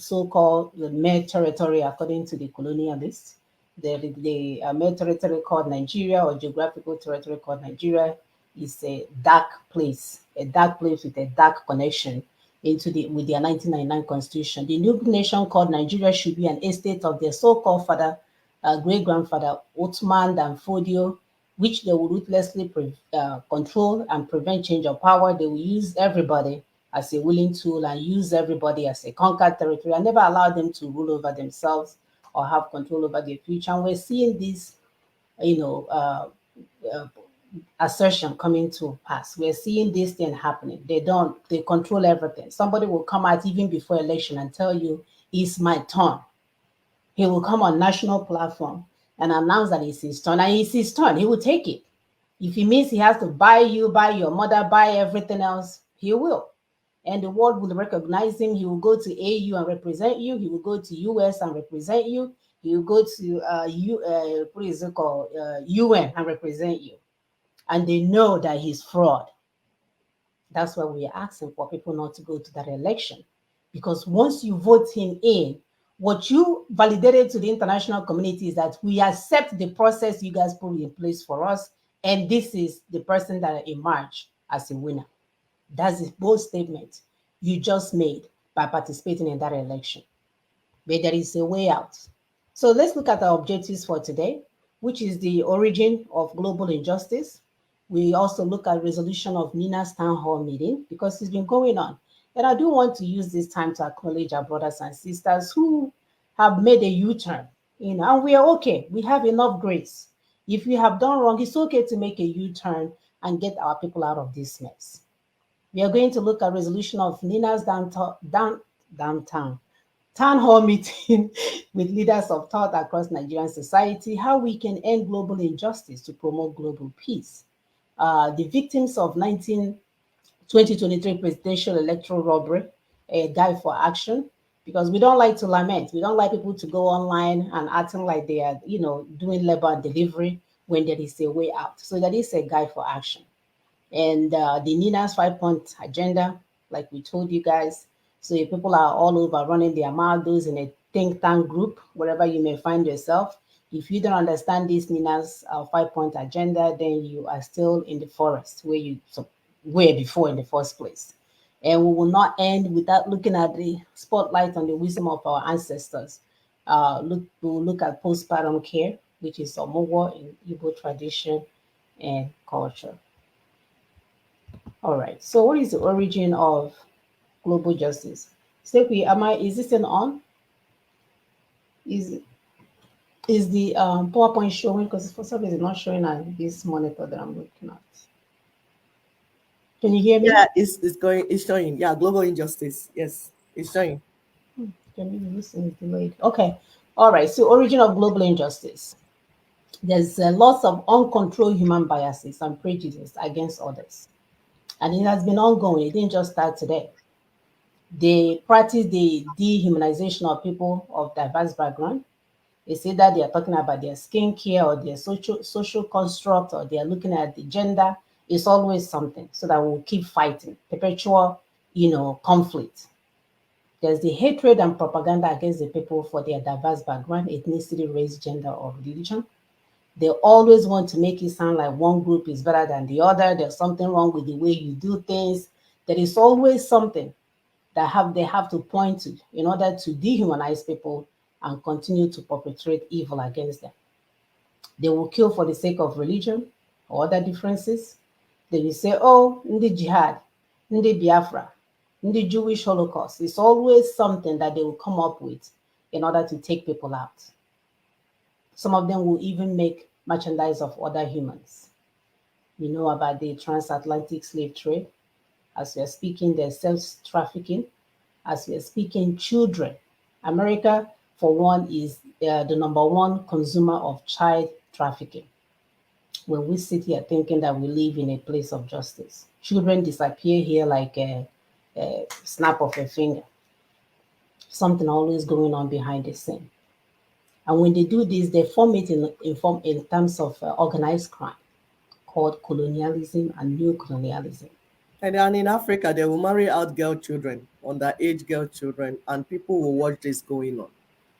so-called the made territory according to the colonialists. The made territory called Nigeria, or geographical territory called Nigeria, is a dark place with a dark connection into the with their 1999 constitution. The new nation called Nigeria should be an estate of their so-called father, great-grandfather Ottoman Dan Fodio, which they will ruthlessly control and prevent change of power. They will use everybody as a willing tool and use everybody as a conquered territory and never allow them to rule over themselves or have control over their future. And we're seeing this, you know, uh, assertion coming to pass. We're seeing this thing happening. They control everything. Somebody will come out even before election and tell you, it's my turn. He will come on national platform and announce that it's his turn, and it's his turn. He will take it. If he means he has to buy you, buy your mother, buy everything else, he will. And the world will recognize him. He will go to AU and represent you. He will go to US and represent you. He will go to what is it called, UN and represent you. And they know that he's fraud. That's why we are asking for people not to go to that election. Because once you vote him in, what you validated to the international community is that we accept the process you guys put in place for us, and this is the person that emerged as a winner. That's a bold statement you just made by participating in that election. But there is a way out. So let's look at our objectives for today, which is the origin of global injustice. We also look at resolution of Nina's town hall meeting because it's been going on. And I do want to use this time to acknowledge our brothers and sisters who have made a U-turn, and we are okay. We have enough grace. If we have done wrong, it's okay to make a U-turn and get our people out of this mess. We are going to look at resolution of Nina's downtown town hall meeting with leaders of thought across Nigerian society, how we can end global injustice to promote global peace. The victims of 2023 presidential electoral robbery, a guide for action, because we don't like to lament. We don't like people to go online and acting like they are, doing labor and delivery when there is a way out. So that is a guide for action. And the Nina's 5-point agenda, like we told you guys. So if people are all over running their mouths in a think tank group, wherever you may find yourself, if you don't understand this Nina's 5-point agenda, then you are still in the forest where you were before in the first place. And we will not end without looking at the spotlight on the wisdom of our ancestors. We'll look at postpartum care, which is Omowo in Igbo tradition and culture. All right. So what is the origin of global justice? Stepi, is this an on? Is the PowerPoint showing? Because for some reason it's not showing on this monitor that I'm looking at. Can you hear me? Yeah, it's showing. Yeah, global injustice. Yes, it's showing. Maybe this is delayed. Okay. All right. So origin of global injustice. There's lots of uncontrolled human biases and prejudice against others. And it has been ongoing. It didn't just start today. They practice the dehumanization of people of diverse background. They say that they are talking about their skincare or their social construct, or they are looking at the gender. It's always something, so that we'll keep fighting, perpetual, conflict. There's the hatred and propaganda against the people for their diverse background, ethnicity, race, gender, or religion. They always want to make it sound like one group is better than the other. There's something wrong with the way you do things. There is always something that they have to point to in order to dehumanize people and continue to perpetrate evil against them. They will kill for the sake of religion or other differences. They will say, oh, Ndi Jihad, Ndi Biafra, Ndi Jewish Holocaust. It's always something that they will come up with in order to take people out. Some of them will even make merchandise of other humans. You know about the transatlantic slave trade. As we are speaking, there's self-trafficking. As we are speaking, children. America, for one, is the #1 consumer of child trafficking. When we sit here thinking that we live in a place of justice, children disappear here like a snap of a finger. Something always going on behind the scene. And when they do this, they form it in terms of organized crime called colonialism and neo-colonialism. And in Africa, they will marry out girl children, underage girl children, and people will watch this going on.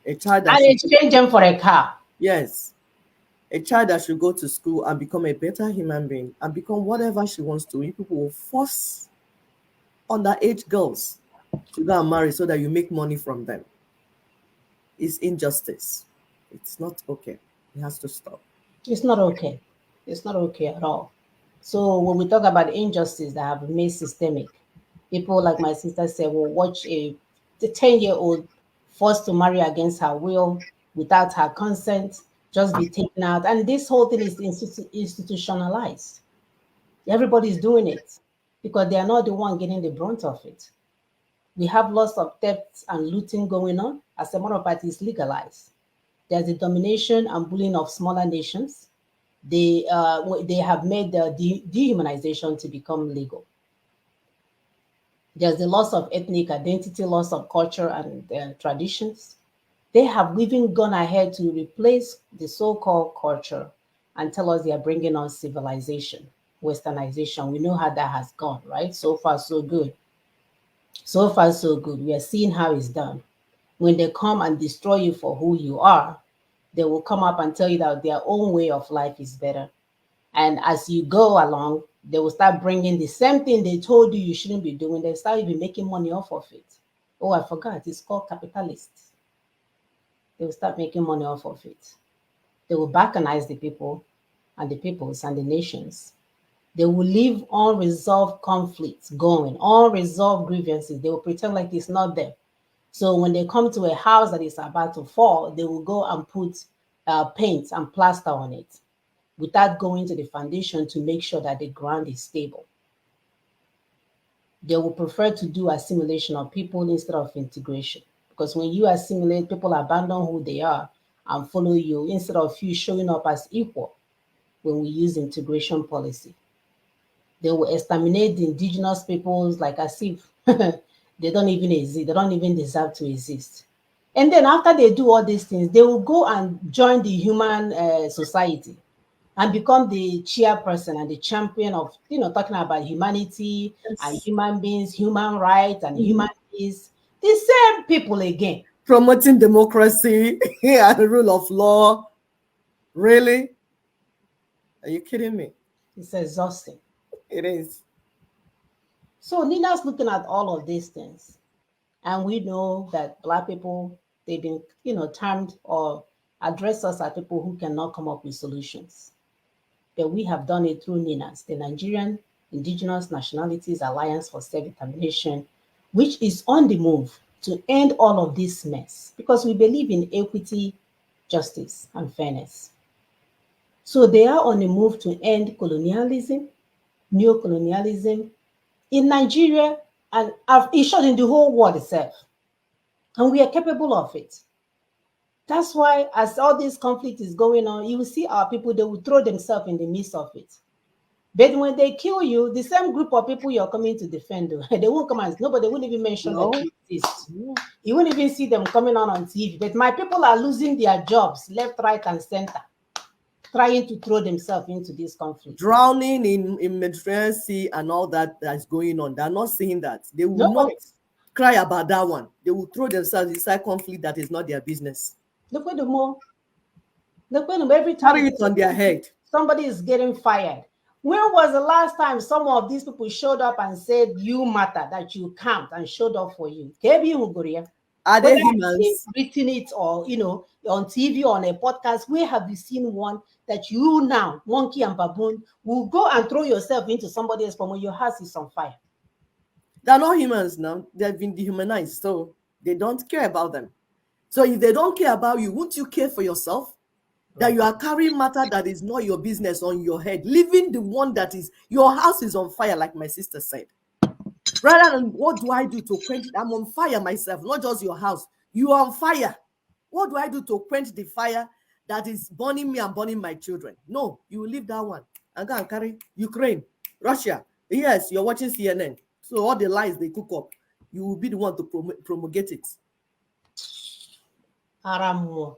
A child that And should, exchange them for a car. yes, a child that should go to school and become a better human being and become whatever she wants to. You people will force underage girls to go and marry so that you make money from them. It's injustice. It's not okay. It has to stop. It's not okay. It's not okay at all. So when we talk about injustice that have been made systemic, people like my sister said will watch the 10-year-old forced to marry against her will without her consent, just be taken out. And this whole thing is institutionalized. Everybody's doing it because they are not the one getting the brunt of it. We have lots of thefts and looting going on. As a matter of fact, it's legalized. There's the domination and bullying of smaller nations. They have made the dehumanization to become legal. There's the loss of ethnic identity, loss of culture and traditions. They have even gone ahead to replace the so-called culture and tell us they are bringing on civilization, westernization. We know how that has gone, right? So far, so good. So far, so good. We are seeing how it's done. When they come and destroy you for who you are, they will come up and tell you that their own way of life is better. And as you go along, they will start bringing the same thing they told you shouldn't be doing. They start even making money off of it. Oh, I forgot. It's called capitalists. They will start making money off of it. They will balkanize the people and the peoples and the nations. They will leave unresolved conflicts going, unresolved grievances. They will pretend like it's not there. So when they come to a house that is about to fall, they will go and put paint and plaster on it without going to the foundation to make sure that the ground is stable. They will prefer to do assimilation of people instead of integration. Because when you assimilate, people abandon who they are and follow you instead of you showing up as equal when we use integration policy. They will exterminate the indigenous peoples like as if they don't even exist, they don't even deserve to exist. And then after they do all these things, they will go and join the human society and become the chairperson and the champion of, talking about humanity and Yes. human beings, human rights and human peace. The same people again. Promoting democracy and the rule of law. Really? Are you kidding me? It's exhausting. It is. So Nina's looking at all of these things. And we know that Black people, they've been, termed or addressed us as people who cannot come up with solutions. But we have done it through NINAS, the Nigerian Indigenous Nationalities Alliance for Self-Determination, which is on the move to end all of this mess because we believe in equity, justice, and fairness. So they are on the move to end colonialism, neo-colonialism in Nigeria and in short in the whole world itself. And we are capable of it. That's why as all this conflict is going on, you will see our people, they will throw themselves in the midst of it. But when they kill you, the same group of people you're coming to defend, they won't come and nobody won't even mention that you exist. You won't even see them coming on TV. But my people are losing their jobs left, right, and center, trying to throw themselves into this conflict. Drowning in Mediterranean Sea and all that that's going on. They're not seeing that. They will not cry about that one. They will throw themselves inside conflict that is not their business. Look at them every time. Carry it on their head. Somebody is getting fired. When was the last time some of these people showed up and said, you matter, that you count, and showed up for you? Are they humans? Written it or, on TV or on a podcast, where have you seen one that you now, monkey and baboon, will go and throw yourself into somebody else from when your house is on fire? They're not humans now. They've been dehumanized, so they don't care about them. So if they don't care about you, won't you care for yourself? That you are carrying matter that is not your business on your head, leaving the one that is, your house is on fire, like my sister said. Rather than what do I do to quench it? I'm on fire myself, not just your house. You are on fire. What do I do to quench the fire that is burning me and burning my children? No, you will leave that one and go and carry Ukraine, Russia. Yes, you're watching CNN. So all the lies they cook up, you will be the one to promulgate it. Aramo.